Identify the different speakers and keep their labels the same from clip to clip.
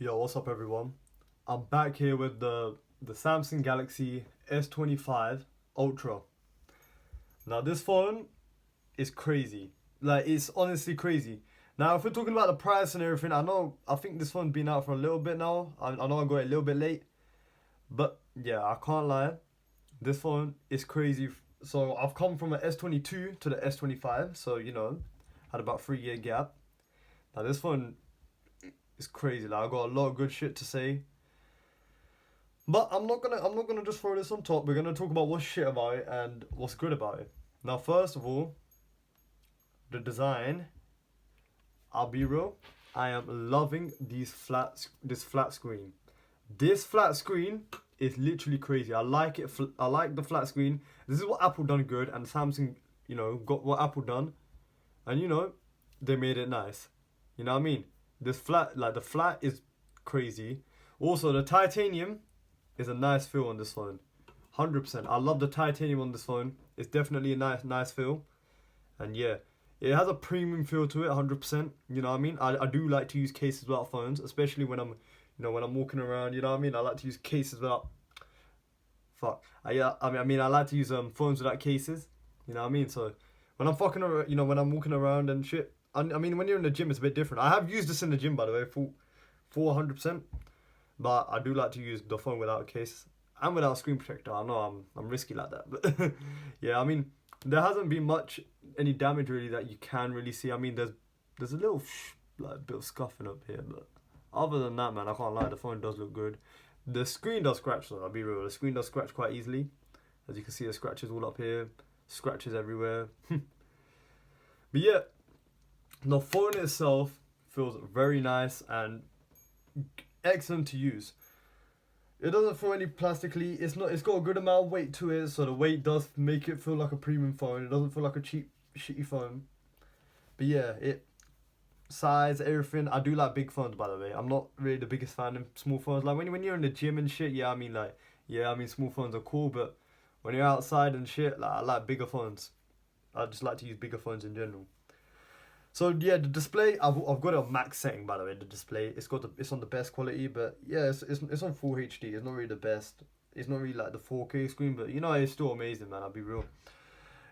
Speaker 1: Yo, what's up everyone? I'm back here with the Samsung Galaxy S25 Ultra. Now this phone is crazy. Like it's honestly crazy. Now if we're talking about the price and everything, I think this phone's been out for a little bit now. I know I got it a little bit late. But yeah, I can't lie. This phone is crazy. So I've come from an S22 to the S25, so had about 3 year gap. Now this phone is crazy. Like I got a lot of good shit to say. But I'm not gonna just throw this on top. We're gonna talk about what's shit about it and what's good about it. Now, first of all, the design. I'll be real. I am loving this flat screen. This flat screen is literally crazy. I like it. I like the flat screen. This is what Apple done good, and Samsung, got what Apple done, and they made it nice. You know what I mean? This flat, like the flat, is crazy. Also, the titanium is a nice feel on this phone. 100%. I love the titanium on this phone. It's definitely a nice feel. And yeah, it has a premium feel to it, 100%. You know what I mean? I do like to use cases without phones, especially when I'm walking around. You know what I mean? I like to use cases without. Fuck. I like to use phones without cases. You know what I mean? So when I'm fucking around, when I'm walking around and shit. I mean, when you're in the gym, it's a bit different. I have used this in the gym, by the way, for 100%. But I do like to use the phone without a case and without a screen protector. I know I'm risky like that, but yeah, I mean there hasn't been much any damage really that you can really see. I mean there's a little like bit of scuffing up here, but other than that, man, I can't lie. The phone does look good. The screen does scratch though. I'll be real. The screen does scratch quite easily. As you can see, the scratches all up here, scratches everywhere. But yeah, the phone itself feels very nice and excellent to use. It doesn't feel any plastically. It's got a good amount of weight to it, so the weight does make it feel like a premium phone. It doesn't feel like a cheap shitty phone. But yeah, it size, everything. I do like big phones, by the way. I'm not really the biggest fan of small phones. Like when you're in the gym and shit, small phones are cool, but when you're outside and shit, like I like bigger phones. I just like to use bigger phones in general. So yeah, the display, I've got a max setting, by the way. The display, it's on the best quality, but yeah, it's on full HD. It's not really the best. It's not really like the 4K screen, but it's still amazing, man. I'll be real.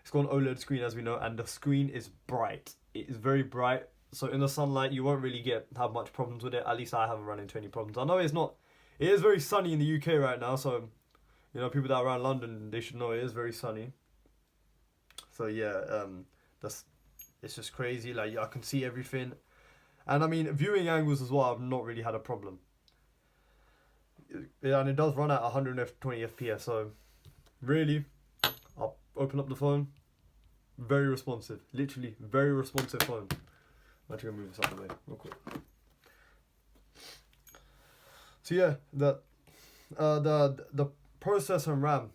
Speaker 1: It's got an OLED screen, as we know, and the screen is bright. It is very bright. So in the sunlight, you won't really have much problems with it. At least I haven't run into any problems. I know it's not. It is very sunny in the UK right now, so people that are around London, they should know it is very sunny. So yeah, that's it's just crazy. Like I can see everything, and I mean viewing angles as well. I've not really had a problem. Yeah, and it does run at 120 FPS. So really, I'll open up the phone. Very responsive. Literally very responsive phone. I'm actually gonna move this out of the way real quick. So yeah, the processor and RAM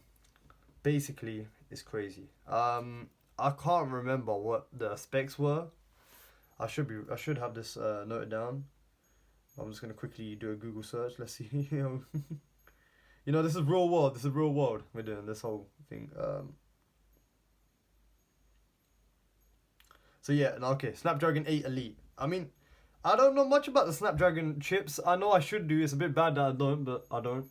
Speaker 1: basically is crazy. I can't remember what the specs were. I should have this noted down. I'm just gonna quickly do a Google search. Let's see. This is real world. This is real world. We're doing this whole thing. So yeah, okay. Snapdragon 8 Elite. I mean, I don't know much about the Snapdragon chips. I know I should do. It's a bit bad that I don't, but I don't.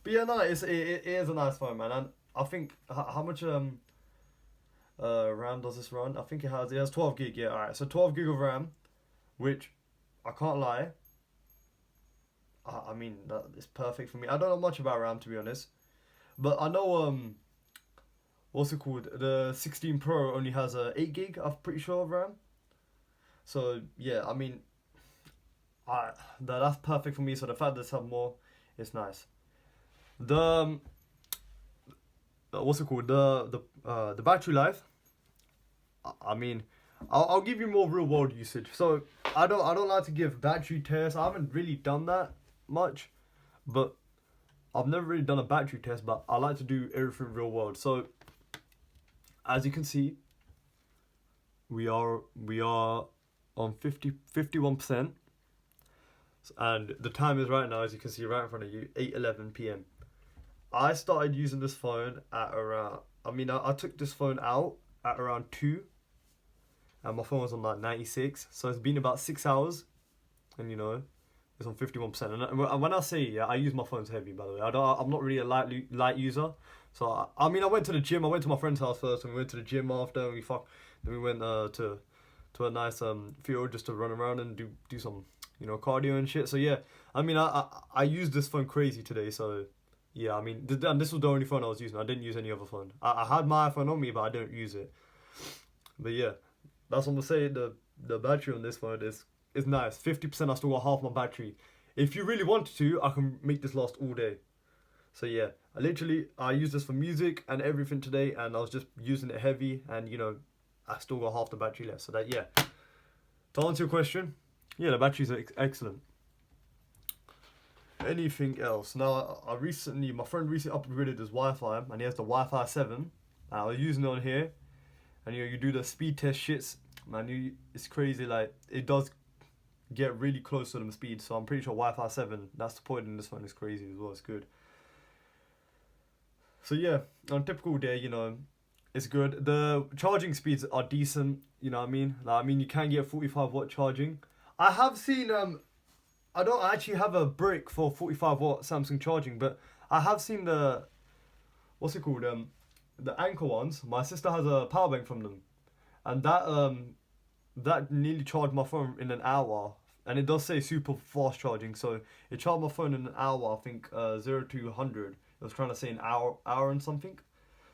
Speaker 1: But yeah, no, it is a nice phone, man. And I think how much RAM does this run? I think it has 12 gig. Yeah, alright. So 12 gig of RAM, which I can't lie. I mean that is perfect for me. I don't know much about RAM, to be honest, but I know what's it called? The 16 Pro only has 8 gig. I'm pretty sure of RAM. So yeah, I mean, that's perfect for me. So the fact that it's have more, it's nice. The what's it called? The battery life. I mean, I'll give you more real world usage. So I don't like to give battery tests. I haven't really done that much, but I've never really done a battery test. But I like to do everything real world. So as you can see, we are on 51%, and the time is right now, as you can see right in front of you, 8:11 p.m. I started using this phone at around. I took this phone out at around 2, and my phone was on like 96. So it's been about 6 hours, and it's on 51%. And when I say, yeah, I use my phones heavy, by the way. I'm not really a light user. So I mean, I went to the gym. I went to my friend's house first, and we went to the gym after. And then we went to a nice field just to run around and do some cardio and shit. So yeah, I mean, I used this phone crazy today. So yeah, I mean, and this was the only phone I was using. I didn't use any other phone. I had my iPhone on me, but I don't use it. But yeah, that's what I'm gonna say. The battery on this phone is nice. 50%. I still got half my battery. If you really wanted to, I can make this last all day. So yeah, I used this for music and everything today, and I was just using it heavy, and I still got half the battery left. So that, yeah. To answer your question, yeah, the batteries are excellent. Anything else? Now, my friend recently upgraded his Wi-Fi, and he has the Wi-Fi 7. I was using it on here, and you do the speed test shits, man. It's crazy. Like, it does get really close to the speed. So I'm pretty sure Wi-Fi 7, that's the point in this one, is crazy as well. It's good. So yeah, on a typical day, it's good. The charging speeds are decent. You know what I mean? Like, I mean, you can get 45-watt charging. I have seen I don't actually have a brick for 45-watt Samsung charging, but I have seen what's it called? The Anchor ones. My sister has a power bank from them, and that nearly charged my phone in an hour. And it does say super fast charging, so it charged my phone in an hour. I think 0 to 100. It was trying to say an hour and something.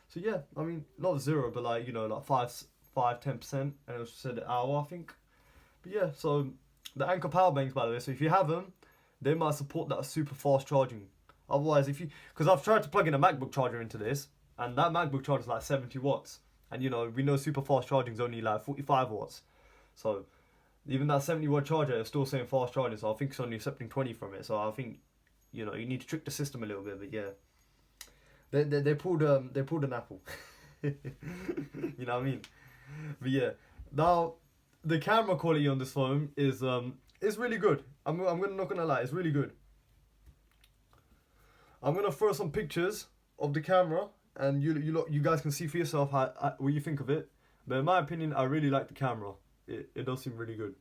Speaker 1: So yeah, I mean, not 0, but like like 5-10%, and it said an hour, I think. But yeah, so the Anchor power banks, by the way. So if you have them, they might support that super fast charging. Otherwise, because I've tried to plug in a MacBook charger into this, and that MacBook charger is like 70 watts, and we know super fast charging is only like 45 watts. So even that 70-watt charger is still saying fast charging, so I think it's only accepting 20 from it. So I think, you need to trick the system a little bit. But yeah, they pulled an apple. You know what I mean? But yeah, now the camera quality on this phone is really good. I'm not gonna lie, it's really good. I'm gonna throw some pictures of the camera, and you guys can see for yourself what you think of it. But in my opinion, I really like the camera. It does seem really good.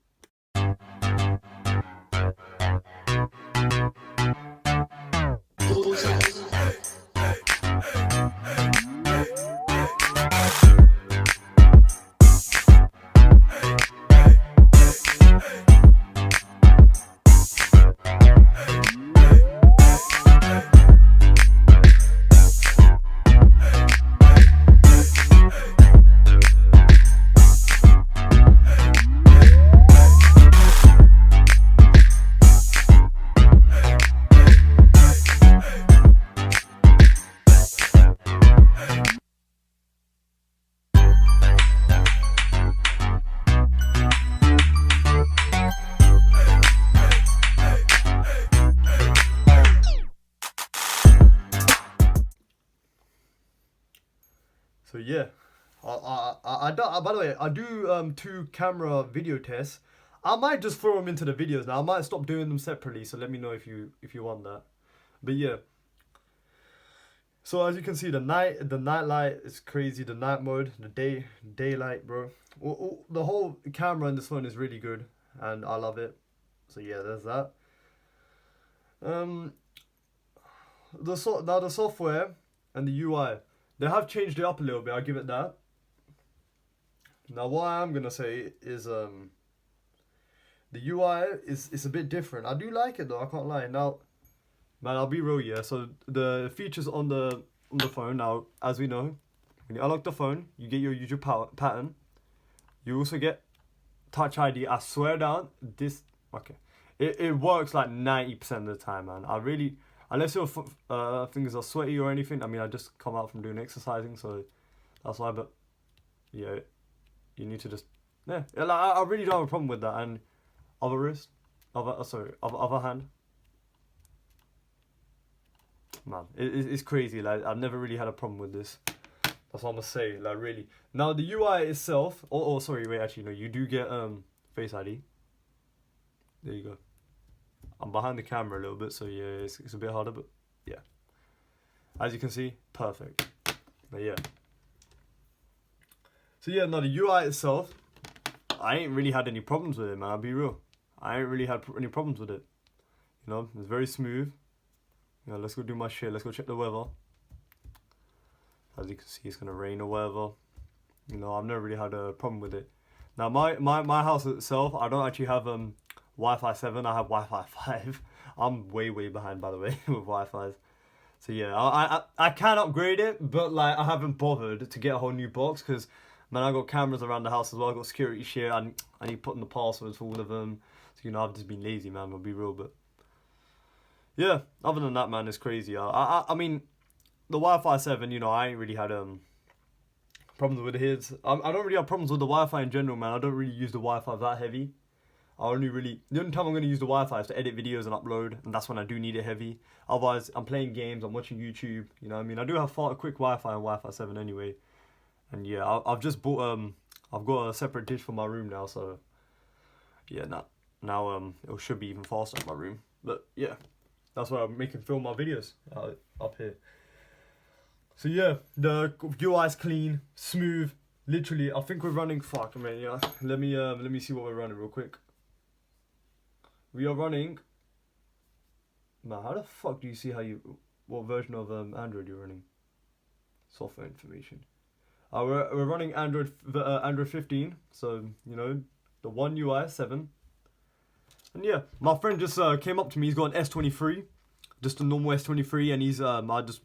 Speaker 1: So yeah, by the way, I do 2 camera video tests. I might just throw them into the videos now. I might stop doing them separately. So let me know if you want that. But yeah. So as you can see, the night light is crazy. The night mode, the daylight, bro. The whole camera in this phone is really good, and I love it. So yeah, there's that. The software and the UI, they have changed it up a little bit. I'll give it that. Now, what I'm gonna say is the UI is a bit different. I do like it though. I can't lie. Now, man, I'll be real. Yeah. So the features on the phone now, as we know, when you unlock the phone, you get your usual pattern. You also get Touch ID. I swear down, it works like 90% of the time, man. I really, unless your fingers are sweaty or anything. I mean, I just come out from doing exercising, so that's why. But yeah, you need to just I really don't have a problem with that. And other hand, man, it's crazy. Like, I've never really had a problem with this. That's what I'm gonna say. Like, really. Now the UI itself. Oh, sorry. Wait, actually, no. You do get Face ID. There you go. I'm behind the camera a little bit, so yeah, it's a bit harder, but yeah. As you can see, perfect. But yeah. So yeah, now the UI itself, I ain't really had any problems with it, man. I'll be real. I ain't really had any problems with it. You know, it's very smooth. You know, let's go do my shit. Let's go check the weather. As you can see, it's gonna rain or whatever. You know, I've never really had a problem with it. Now, my house itself, I don't actually have Wi-Fi 7. I have Wi-Fi 5. I'm way behind, by the way, with Wi-Fi's. So yeah, I can upgrade it, but like I haven't bothered to get a whole new box because, man, I got cameras around the house as well. I got security shit. I need putting the passwords for all of them. So you know, I've just been lazy, man. I'll be real, but yeah. Other than that, man, it's crazy. I mean, the Wi-Fi 7, you know, I ain't really had problems with his. I don't really have problems with the Wi-Fi in general, man. I don't really use the Wi-Fi that heavy. The only time I'm going to use the Wi-Fi is to edit videos and upload, and that's when I do need it heavy. Otherwise, I'm playing games, I'm watching YouTube, you know what I mean? I do have quick Wi-Fi and Wi-Fi 7 anyway. And yeah, I've just bought, I've got a separate dish for my room now, so yeah, now it should be even faster in my room. But yeah, that's why I'm making film my videos up here. So yeah, the UI's clean, smooth, literally, I think we're running, fuck, man, yeah. Let me see what we're running real quick. We are running. Man, how the fuck do you see what version of Android you're running? Software information. We're running Android 15. So you know the One UI 7. And yeah, my friend just came up to me. He's got an S23, just a normal S23, and he's I just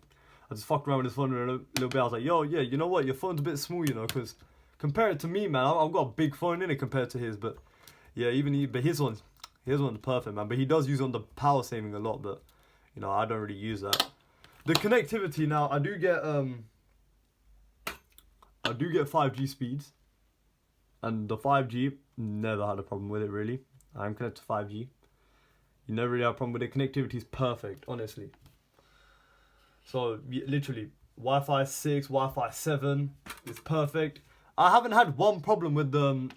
Speaker 1: fucked around with his phone a little bit. I was like, yo, yeah, you know what? Your phone's a bit small, you know, because compared to me, man, I've got a big phone in it compared to his, but yeah, but his one's perfect, man. But he does use on the power saving a lot, but you know, I don't really use that. The connectivity now, I do get 5G speeds, and the 5G never had a problem with it really. I'm connected to 5G. You never really have a problem with it. Connectivity is perfect, honestly. So literally, Wi-Fi 6, Wi-Fi 7 is perfect. I haven't had one problem with the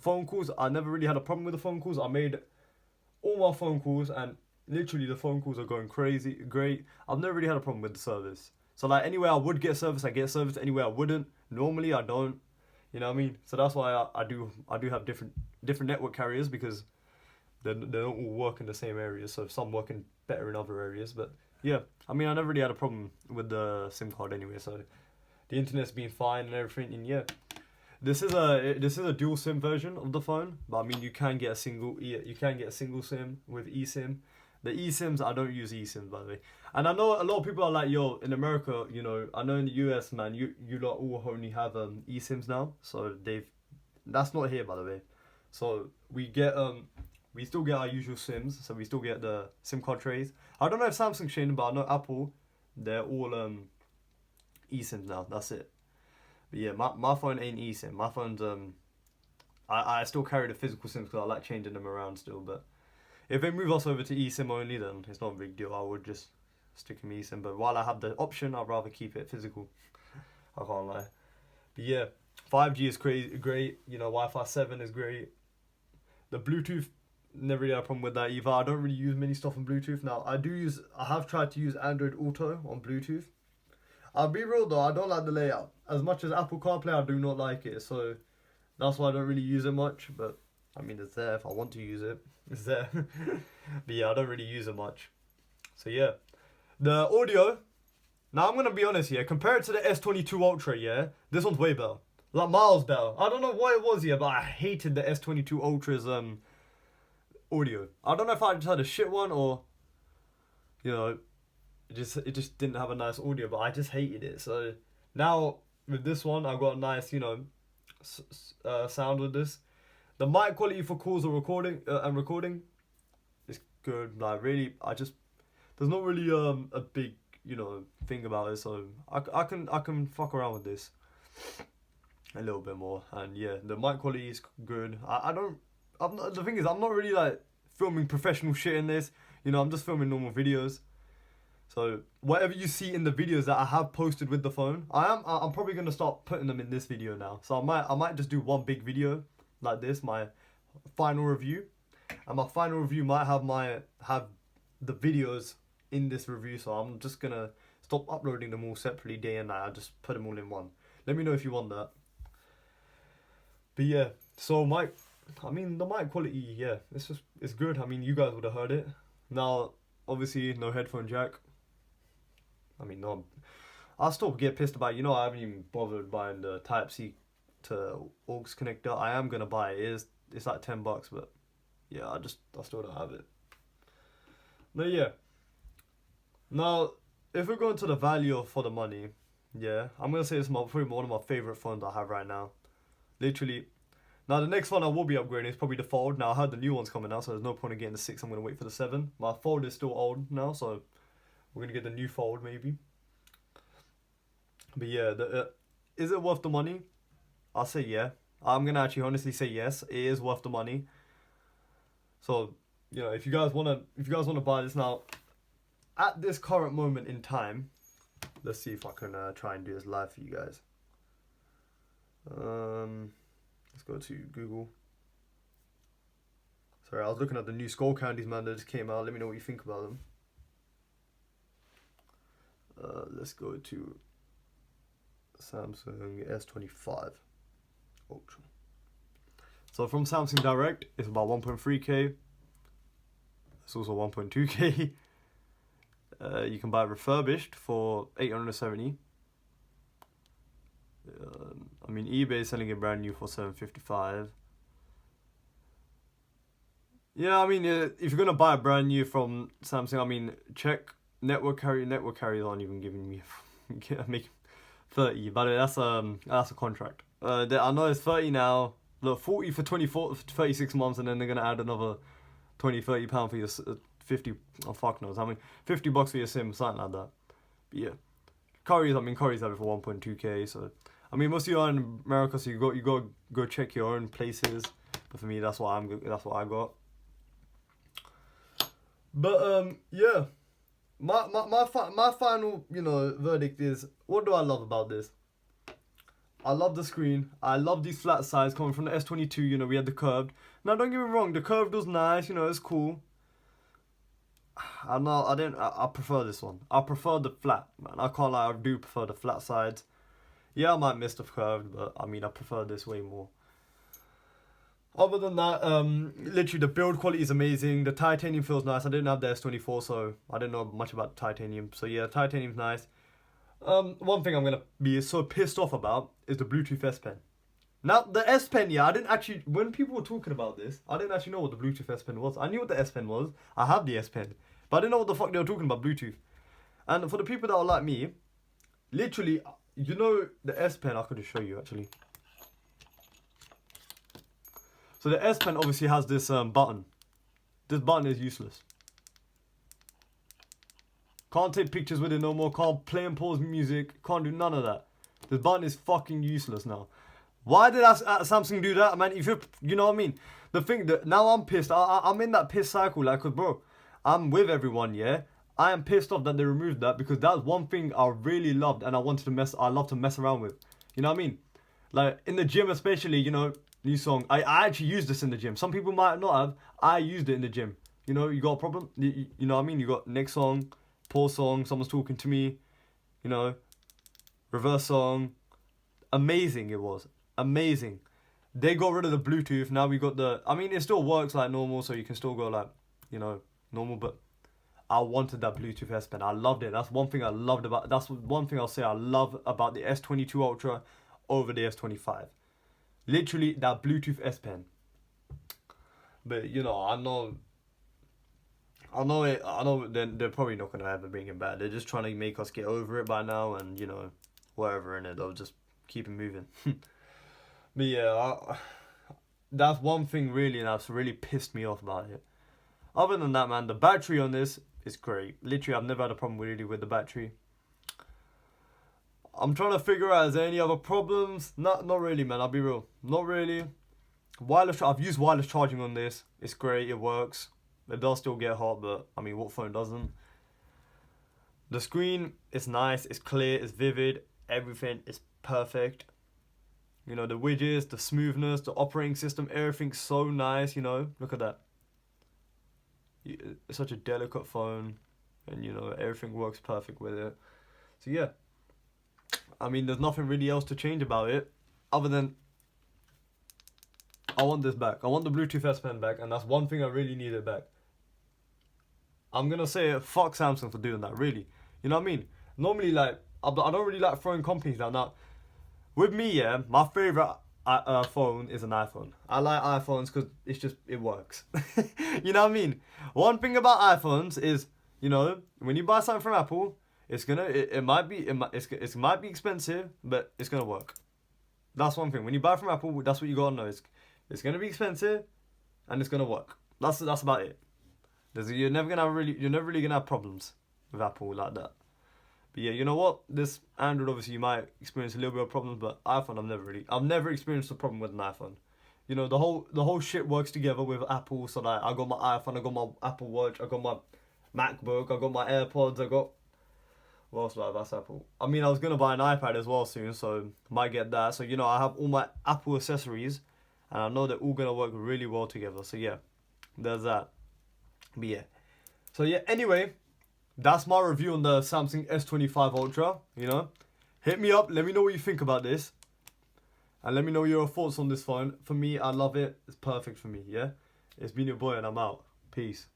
Speaker 1: phone calls. I never really had a problem with the phone calls. I made all my phone calls, and literally the phone calls are going crazy, great. I've never really had a problem with the service. So like anywhere I would get service, I get service. Anywhere I wouldn't, normally I don't. You know what I mean? So that's why I do have different network carriers, because they don't all work in the same areas. So some working better in other areas, but yeah, I mean, I never really had a problem with the SIM card anyway. So the internet's been fine and everything, and yeah. This is a dual SIM version of the phone, but I mean you can get a single SIM with eSIM. The eSIMs, I don't use eSIMs, by the way. And I know a lot of people are like, yo, in America, you know, I know in the US, man, you lot all only have eSIMs now. So that's not here, by the way. So we still get our usual SIMs. So we still get the SIM card trays. I don't know if Samsung's changing, but I know Apple, they're all eSIMs now. That's it. But yeah, my phone ain't eSIM. My phone's I still carry the physical SIMs because I like changing them around still. But if they move us over to eSIM only, then it's not a big deal. I would just stick in eSIM. But while I have the option, I'd rather keep it physical. I can't lie. But yeah, 5G is great. You know, Wi-Fi 7 is great. The Bluetooth, never really had a problem with that either. I don't really use many stuff on Bluetooth. Now, I have tried to use Android Auto on Bluetooth. I'll be real though, I don't like the layout. As much as Apple CarPlay, I do not like it. So that's why I don't really use it much. But I mean, it's there if I want to use it. It's there. But yeah, I don't really use it much. So yeah. The audio. Now I'm going to be honest here. Compared to the S22 Ultra, yeah, this one's way better. Like miles better. I don't know what it was here, but I hated the S22 Ultra's audio. I don't know if I just had a shit one or, you know, it just didn't have a nice audio, but I just hated it. So now with this one, I've got a nice, you know, sound with this. The mic quality for calls or recording is good. Like really, there's not really a big, you know, thing about it. So I can fuck around with this a little bit more. And yeah, the mic quality is good. The thing is, I'm not really like filming professional shit in this. You know, I'm just filming normal videos. So whatever you see in the videos that I have posted with the phone, I'm probably gonna start putting them in this video now. So I might just do one big video like this, my final review, and my final review might have the videos in this review. So I'm just gonna stop uploading them all separately day and night. I just put them all in one. Let me know if you want that. But yeah, so the mic quality, yeah, it's good. I mean, you guys would have heard it. Now, obviously, no headphone jack. I mean, no. I'll still get pissed about it. You know, I haven't even bothered buying the Type C to aux connector. I am gonna buy it. It's like $10, but yeah, I still don't have it. But yeah. Now, if we're going to the value for the money, yeah, I'm gonna say it's probably one of my favorite phones I have right now. Literally. Now the next phone I will be upgrading is probably the Fold. Now I heard the new one's coming out, so there's no point in getting the 6. I'm gonna wait for the 7. My Fold is still old now, so we're gonna get the new Fold maybe. But yeah, is it worth the money? I'll say yeah. I'm gonna actually honestly say yes. It is worth the money. So you know, if you guys wanna buy this now, at this current moment in time, let's see if I can try and do this live for you guys. Let's go to Google. Sorry, I was looking at the new Skull Candies, man, that just came out. Let me know what you think about them. Let's go to Samsung S25 Ultra. So from Samsung Direct, it's about 1.3K. It's also 1.2K. You can buy it refurbished for 870. I mean, eBay is selling it brand new for 755. Yeah, I mean, if you're gonna buy a brand new from Samsung, I mean, check network carrier. Network carriers aren't even giving me make 30, but that's a contract. I know it's 30 now. Look, 40 for 36 months, and then they're gonna add another 20-30 pound for your 50. Oh fuck knows. I mean, $50 for your SIM, something like that. But yeah, Curry's have it for 1.2K. So I mean, most of you are in America, so you go check your own places. But for me, that's what I got. But yeah, my final verdict is, what do I love about this? I love the screen. I love these flat sides coming from the S22. We had the curved. Now don't get me wrong, the curved was nice. It's cool. I prefer this one. I prefer the flat, man. I can't lie, I do prefer the flat sides. Yeah, I might miss the curved, but I mean, I prefer this way more. Other than that, literally the build quality is amazing. The titanium feels nice. I didn't have the S24, so I didn't know much about titanium. So yeah, titanium's nice. One thing I'm gonna be so pissed off about is the Bluetooth S Pen. Now the S Pen, yeah, I didn't actually. When people were talking about this, I didn't actually know what the Bluetooth S Pen was. I knew what the S Pen was. I have the S Pen, but I didn't know what the fuck they were talking about Bluetooth. And for the people that are like me, literally, the S Pen. I could just show you actually. So the S Pen obviously has this button. This button is useless. Can't take pictures with it no more. Can't play and pause music. Can't do none of that. This button is fucking useless now. Why did Samsung do that? Man, you know what I mean? The thing that now I'm pissed. I'm in that piss cycle. Like, cause bro, I'm with everyone. Yeah, I am pissed off that they removed that, because that's one thing I really loved and I love to mess around with. You know what I mean? Like in the gym, especially. New song. I actually used this in the gym. Some people might not have. I used it in the gym. You got a problem? You know what I mean? You got next song, pause song, someone's talking to me, reverse song. Amazing it was. Amazing. They got rid of the Bluetooth. Now we got it still works like normal, so you can still go like, normal, but I wanted that Bluetooth S Pen. I loved it. That's one thing I'll say I love about the S22 Ultra over the S25. Literally that Bluetooth S Pen. But I know they're probably not gonna ever bring it back. They're just trying to make us get over it by now, and whatever, and they'll just keep it moving. But yeah, that's one thing really, and that's really pissed me off about it. Other than that, man, the battery on this is great. Literally, I've never had a problem really with the battery. I'm trying to figure out, is there any other problems? Not really, man. I'll be real. Not really. I've used wireless charging on this. It's great. It works. It does still get hot, but I mean, what phone doesn't? The screen is nice. It's clear. It's vivid. Everything is perfect. The widgets, the smoothness, the operating system, everything's so nice. Look at that. It's such a delicate phone, and everything works perfect with it. So yeah. I mean, there's nothing really else to change about it, other than I want this back. I want the Bluetooth S Pen back, and that's one thing I really needed back. I'm gonna say fuck Samsung for doing that. Really, you know what I mean? Normally, like I don't really like throwing companies down. Now, with me, yeah, my favorite phone is an iPhone. I like iPhones because it works. You know what I mean? One thing about iPhones is, you know, when you buy something from Apple, it might be it might be expensive, but it's gonna work. That's one thing. When you buy from Apple, that's what you gotta know. It's gonna be expensive, and it's gonna work. That's about it. You're never really gonna have problems with Apple like that. But yeah, you know what? This Android, obviously you might experience a little bit of problems, but iPhone I've never experienced a problem with an iPhone. You know, the whole shit works together with Apple. So like I got my iPhone, I got my Apple Watch, I got my MacBook, I got my AirPods, I got what else do I have? That's Apple. I mean, I was gonna buy an iPad as well soon, so might get that. So you know, I have all my Apple accessories, and I know they're all gonna work really well together. So yeah, there's that. But yeah. So yeah. Anyway, that's my review on the Samsung S25 Ultra. You know, hit me up. Let me know what you think about this, and let me know your thoughts on this phone. For me, I love it. It's perfect for me. Yeah. It's been your boy, and I'm out. Peace.